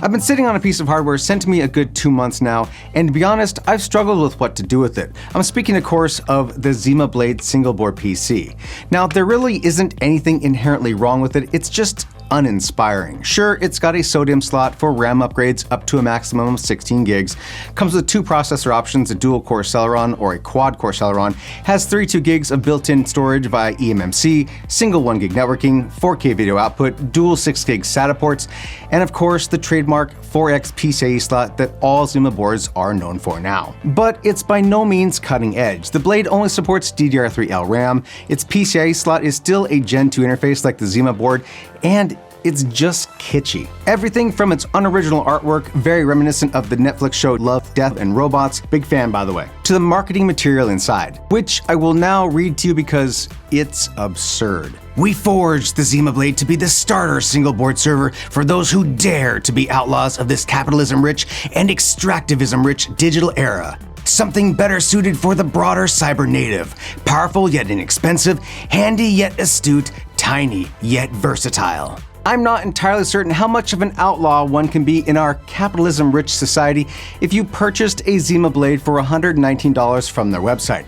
I've been sitting on a piece of hardware sent to me a good 2 months now, and to be honest, I've struggled with what to do with it. I'm speaking, of course, of the ZimaBlade single-board PC. Now, there really isn't anything inherently wrong with it, it's just uninspiring. Sure, it's got a sodium slot for RAM upgrades up to a maximum of 16 gigs, comes with 2 processor options, a dual-core Celeron or a quad-core Celeron, has 32 gigs of built-in storage via eMMC, single 1 gig networking, 4K video output, dual 6 gig SATA ports, and of course the trademark 4X PCIe slot that all ZimaBoards are known for now. But it's by no means cutting edge. The Blade only supports DDR3L RAM, its PCIe slot is still a Gen 2 interface like the ZimaBoard, and it's just kitschy. Everything from its unoriginal artwork, very reminiscent of the Netflix show Love, Death, and Robots, big fan by the way, to the marketing material inside, which I will now read to you because it's absurd. We forged the ZimaBlade to be the starter single-board server for those who dare to be outlaws of this capitalism-rich and extractivism-rich digital era. Something better suited for the broader cyber native. Powerful yet inexpensive, handy yet astute, tiny yet versatile. I'm not entirely certain how much of an outlaw one can be in our capitalism-rich society if you purchased a ZimaBlade for $119 from their website.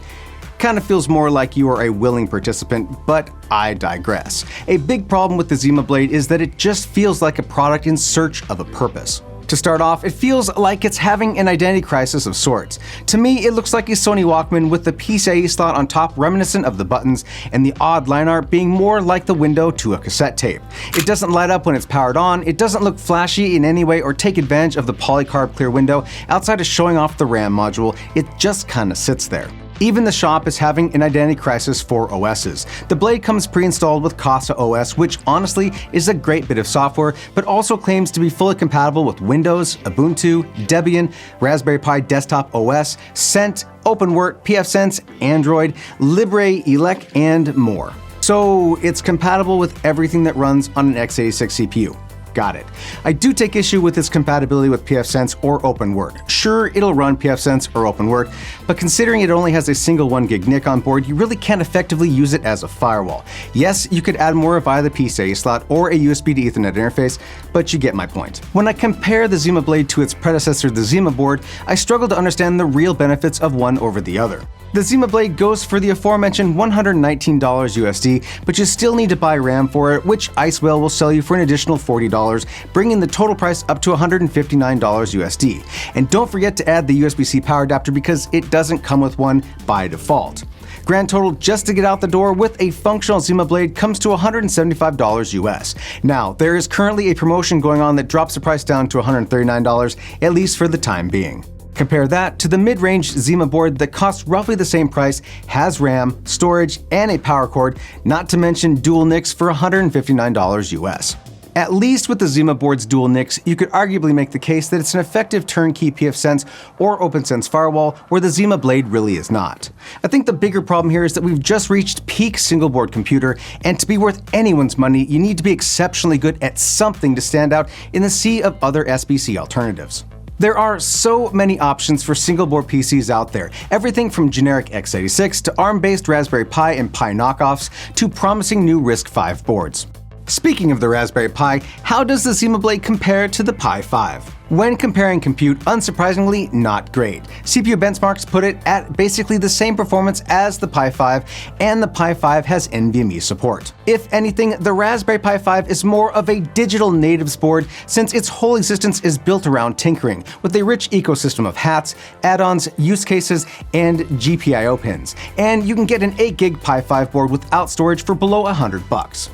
Kind of feels more like you are a willing participant, but I digress. A big problem with the ZimaBlade is that it just feels like a product in search of a purpose. To start off, it feels like it's having an identity crisis of sorts. To me, it looks like a Sony Walkman with the PCIe slot on top reminiscent of the buttons, and the odd line art being more like the window to a cassette tape. It doesn't light up when it's powered on, it doesn't look flashy in any way or take advantage of the polycarb clear window outside of showing off the RAM module, it just kinda sits there. Even the shop is having an identity crisis for OSs. The Blade comes pre-installed with CasaOS, which honestly is a great bit of software, but also claims to be fully compatible with Windows, Ubuntu, Debian, Raspberry Pi Desktop OS, Cent, OpenWrt, pfSense, Android, Libre, Elec, and more. So it's compatible with everything that runs on an x86 CPU. Got it. I do take issue with its compatibility with pfSense or OpenWrt. Sure, it'll run pfSense or OpenWrt, but considering it only has a single 1 gig NIC on board, you really can't effectively use it as a firewall. Yes, you could add more via the PCIe slot or a USB to Ethernet interface, but you get my point. When I compare the ZimaBlade to its predecessor, the ZimaBoard, I struggle to understand the real benefits of one over the other. The ZimaBlade goes for the aforementioned $119 USD, but you still need to buy RAM for it, which IceWhale will sell you for an additional $40, bringing the total price up to $159 USD. And don't forget to add the USB-C power adapter because it doesn't come with one by default. Grand total just to get out the door with a functional ZimaBlade comes to $175 US. Now, there is currently a promotion going on that drops the price down to $139, at least for the time being. Compare that to the mid-range ZimaBoard that costs roughly the same price, has RAM, storage, and a power cord, not to mention dual NICs for $159 US. At least with the ZimaBoard's dual NICs, you could arguably make the case that it's an effective turnkey pfSense or OpenSense firewall, where the ZimaBlade really is not. I think the bigger problem here is that we've just reached peak single-board computer, and to be worth anyone's money, you need to be exceptionally good at something to stand out in the sea of other SBC alternatives. There are so many options for single-board PCs out there, everything from generic x86 to ARM-based Raspberry Pi and Pi knockoffs to promising new RISC-V boards. Speaking of the Raspberry Pi, how does the ZimaBlade compare to the Pi 5? When comparing compute, unsurprisingly, not great. CPU benchmarks put it at basically the same performance as the Pi 5, and the Pi 5 has NVMe support. If anything, the Raspberry Pi 5 is more of a digital natives board since its whole existence is built around tinkering, with a rich ecosystem of hats, add-ons, use cases, and GPIO pins. And you can get an 8 gig Pi 5 board without storage for below $100.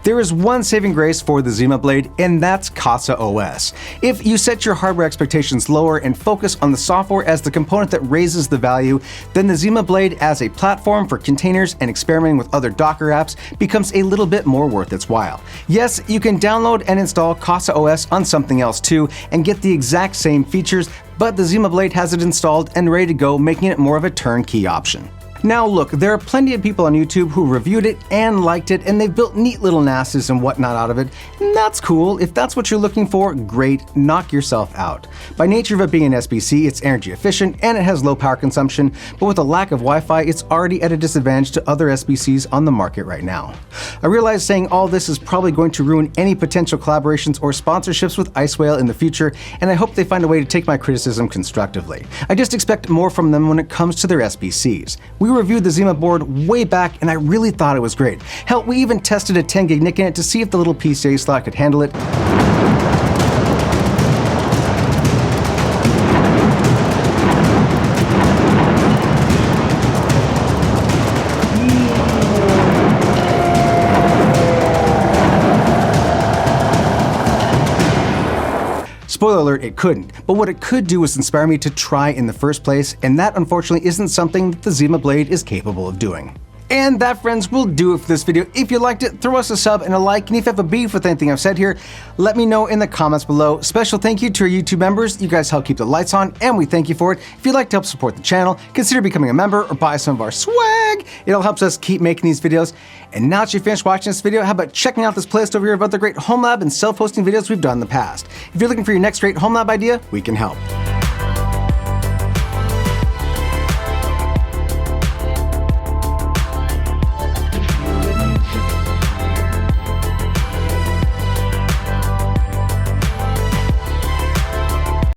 There is one saving grace for the ZimaBlade, and that's CasaOS. If you set your hardware expectations lower and focus on the software as the component that raises the value, then the ZimaBlade as a platform for containers and experimenting with other Docker apps becomes a little bit more worth its while. Yes, you can download and install CasaOS on something else too and get the exact same features, but the ZimaBlade has it installed and ready to go, making it more of a turnkey option. Now look, there are plenty of people on YouTube who reviewed it and liked it, and they've built neat little NASs and whatnot out of it, and that's cool. If that's what you're looking for, great, knock yourself out. By nature of it being an SBC, it's energy efficient and it has low power consumption, but with a lack of Wi-Fi, it's already at a disadvantage to other SBCs on the market right now. I realize saying all this is probably going to ruin any potential collaborations or sponsorships with IceWhale in the future, and I hope they find a way to take my criticism constructively. I just expect more from them when it comes to their SBCs. We reviewed the ZimaBoard way back and I really thought it was great. Hell, we even tested a 10 gig NIC in it to see if the little PCIe slot could handle it. Spoiler alert, it couldn't, but what it could do was inspire me to try in the first place, and that unfortunately isn't something that the ZimaBlade is capable of doing. And that, friends, will do it for this video. If you liked it, throw us a sub and a like, and if you have a beef with anything I've said here, let me know in the comments below. Special thank you to our YouTube members. You guys help keep the lights on, and we thank you for it. If you'd like to help support the channel, consider becoming a member or buy some of our swag. It all helps us keep making these videos. And now that you've finished watching this video, how about checking out this playlist over here of other great home lab and self-hosting videos we've done in the past. If you're looking for your next great home lab idea, we can help.